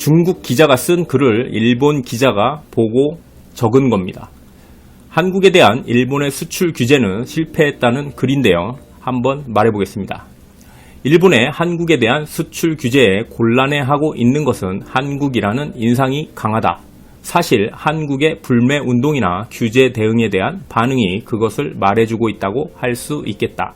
중국 기자가 쓴 글을 일본 기자가 보고 적은 겁니다. 한국에 대한 일본의 수출 규제는 실패했다는 글인데요. 한번 말해보겠습니다. 일본의 한국에 대한 수출 규제에 곤란해하고 있는 것은 한국이라는 인상이 강하다. 사실 한국의 불매 운동이나 규제 대응에 대한 반응이 그것을 말해주고 있다고 할 수 있겠다.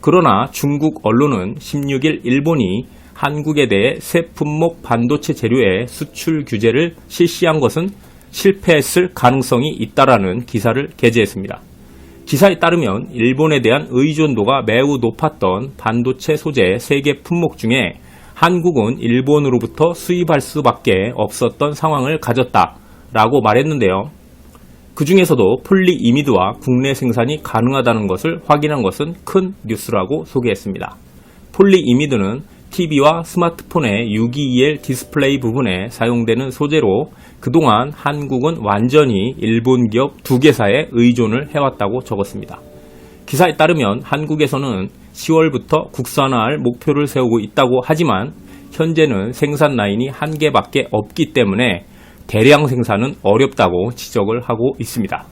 그러나 중국 언론은 16일 일본이 한국에 대해 새 품목 반도체 재료의 수출 규제를 실시한 것은 실패했을 가능성이 있다라는 기사를 게재했습니다. 기사에 따르면 일본에 대한 의존도가 매우 높았던 반도체 소재 3개 품목 중에 한국은 일본으로부터 수입할 수밖에 없었던 상황을 가졌다라고 말했는데요. 그 중에서도 폴리이미드와 국내 생산이 가능하다는 것을 확인한 것은 큰 뉴스라고 소개했습니다. 폴리이미드는 TV와 스마트폰의 622L 디스플레이 부분에 사용되는 소재로 그동안 한국은 완전히 일본 기업 2개사에 의존을 해왔다고 적었습니다. 기사에 따르면 한국에서는 10월부터 국산화할 목표를 세우고 있다고 하지만 현재는 생산 라인이 1개밖에 없기 때문에 대량 생산은 어렵다고 지적을 하고 있습니다.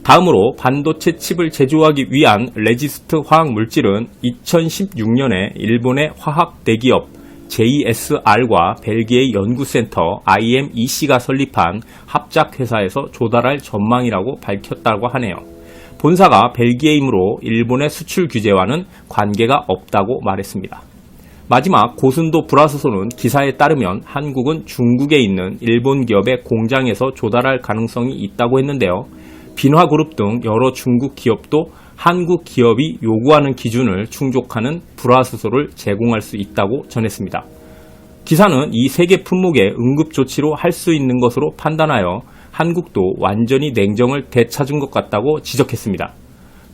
다음으로 반도체 칩을 제조하기 위한 레지스트 화학 물질은 2016년에 일본의 화학 대기업 JSR과 벨기에의 연구센터 IMEC가 설립한 합작회사에서 조달할 전망이라고 밝혔다고 하네요. 본사가 벨기에이므로 일본의 수출 규제와는 관계가 없다고 말했습니다. 마지막 고순도 불화수소는 기사에 따르면 한국은 중국에 있는 일본 기업의 공장에서 조달할 가능성이 있다고 했는데요. 빈화그룹 등 여러 중국 기업도 한국 기업이 요구하는 기준을 충족하는 불화수소를 제공할 수 있다고 전했습니다. 기사는 이 3개 품목에 응급조치로 할 수 있는 것으로 판단하여 한국도 완전히 냉정을 되찾은 것 같다고 지적했습니다.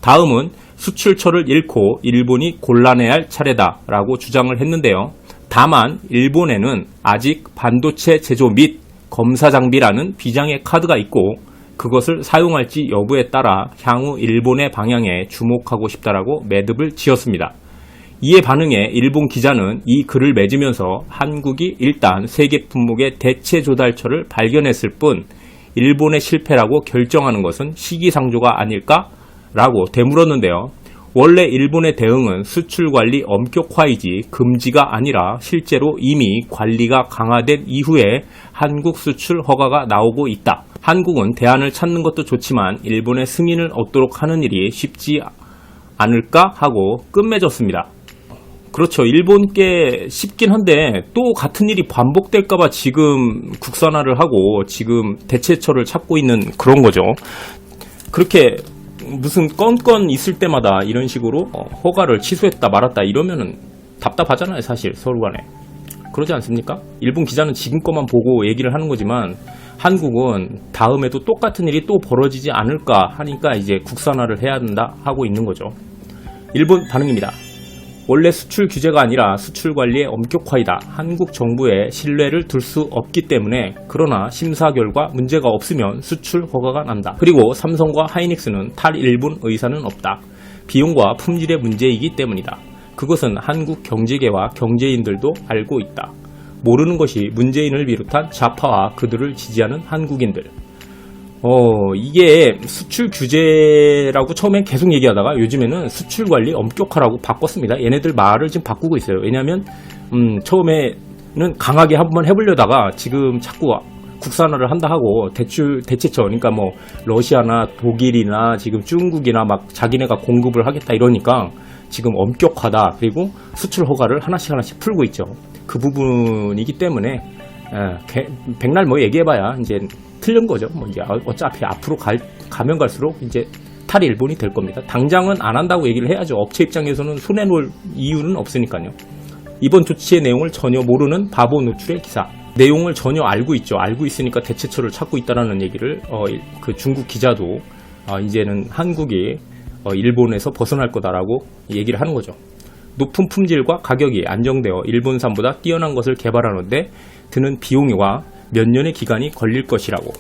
다음은 수출처를 잃고 일본이 곤란해할 차례다라고 주장을 했는데요. 다만 일본에는 아직 반도체 제조 및 검사 장비라는 비장의 카드가 있고 그것을 사용할지 여부에 따라 향후 일본의 방향에 주목하고 싶다라고 매듭을 지었습니다. 이에 반응해 일본 기자는 이 글을 맺으면서 한국이 일단 3개 품목의 대체 조달처를 발견했을 뿐 일본의 실패라고 결정하는 것은 시기상조가 아닐까라고 되물었는데요. 원래 일본의 대응은 수출 관리 엄격화이지 금지가 아니라 실제로 이미 관리가 강화된 이후에 한국 수출 허가가 나오고 있다. 한국은 대안을 찾는 것도 좋지만 일본의 승인을 얻도록 하는 일이 쉽지 않을까 하고 끝맺었습니다. 그렇죠. 일본께 쉽긴 한데 또 같은 일이 반복될까봐 지금 국산화를 하고 지금 대체처를 찾고 있는 그런 거죠. 그렇게 무슨 건건 있을 때마다 이런 식으로 허가를 취소했다 말았다 이러면은 답답하잖아요. 사실 서로 간에. 그러지 않습니까? 일본 기자는 지금 것만 보고 얘기를 하는 거지만 한국은 다음에도 똑같은 일이 또 벌어지지 않을까 하니까 이제 국산화를 해야 된다 하고 있는 거죠. 일본 반응입니다. 원래 수출 규제가 아니라 수출 관리의 엄격화이다. 한국 정부에 신뢰를 둘 수 없기 때문에 그러나 심사 결과 문제가 없으면 수출 허가가 난다. 그리고 삼성과 하이닉스는 탈일본 의사는 없다. 비용과 품질의 문제이기 때문이다. 그것은 한국 경제계와 경제인들도 알고 있다. 모르는 것이 문재인을 비롯한 좌파와 그들을 지지하는 한국인들. 이게 수출 규제라고 처음엔 계속 얘기하다가 요즘에는 수출 관리 엄격하라고 바꿨습니다. 얘네들 말을 지금 바꾸고 있어요. 왜냐하면 처음에는 강하게 한번 해보려다가 지금 자꾸 국산화를 한다 하고 대체처 그러니까 뭐 러시아나 독일이나 지금 중국이나 막 자기네가 공급을 하겠다 이러니까 지금 엄격하다. 그리고 수출 허가를 하나씩 풀고 있죠. 그 부분이기 때문에 백날 뭐 얘기해봐야 이제 틀린 거죠. 뭐 이제 어차피 앞으로 가면 갈수록 이제 탈일본이 될 겁니다. 당장은 안 한다고 얘기를 해야죠. 업체 입장에서는 손해놓을 이유는 없으니까요. 이번 조치의 내용을 전혀 모르는 바보 노출의 기사. 내용을 전혀 알고 있죠. 알고 있으니까 대체처를 찾고 있다라는 얘기를 그 중국 기자도 이제는 한국이 일본에서 벗어날 거다라고 얘기를 하는 거죠. 높은 품질과 가격이 안정되어 일본산보다 뛰어난 것을 개발하는데 드는 비용과 몇 년의 기간이 걸릴 것이라고.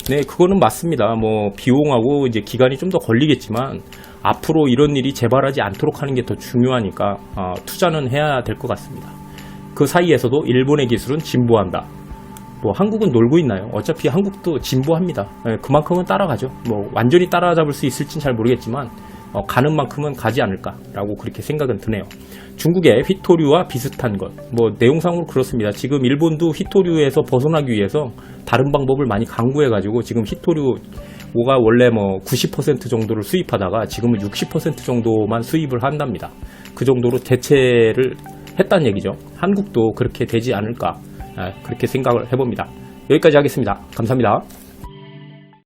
네, 그거는 맞습니다. 뭐 비용하고 이제 기간이 좀 더 걸리겠지만 앞으로 이런 일이 재발하지 않도록 하는 게 더 중요하니까 투자는 해야 될 것 같습니다. 그 사이에서도 일본의 기술은 진보한다. 뭐 한국은 놀고 있나요? 어차피 한국도 진보합니다. 그만큼은 따라가죠. 뭐 완전히 따라잡을 수 있을진 잘 모르겠지만 가는 만큼은 가지 않을까라고 그렇게 생각은 드네요. 중국의 휘토류와 비슷한 것, 뭐 내용상으로 그렇습니다. 지금 일본도 휘토류에서 벗어나기 위해서 다른 방법을 많이 강구해가지고 지금 휘토류가 원래 뭐 90% 정도를 수입하다가 지금은 60% 정도만 수입을 한답니다. 그 정도로 대체를 했다는 얘기죠. 한국도 그렇게 되지 않을까, 그렇게 생각을 해봅니다. 여기까지 하겠습니다. 감사합니다.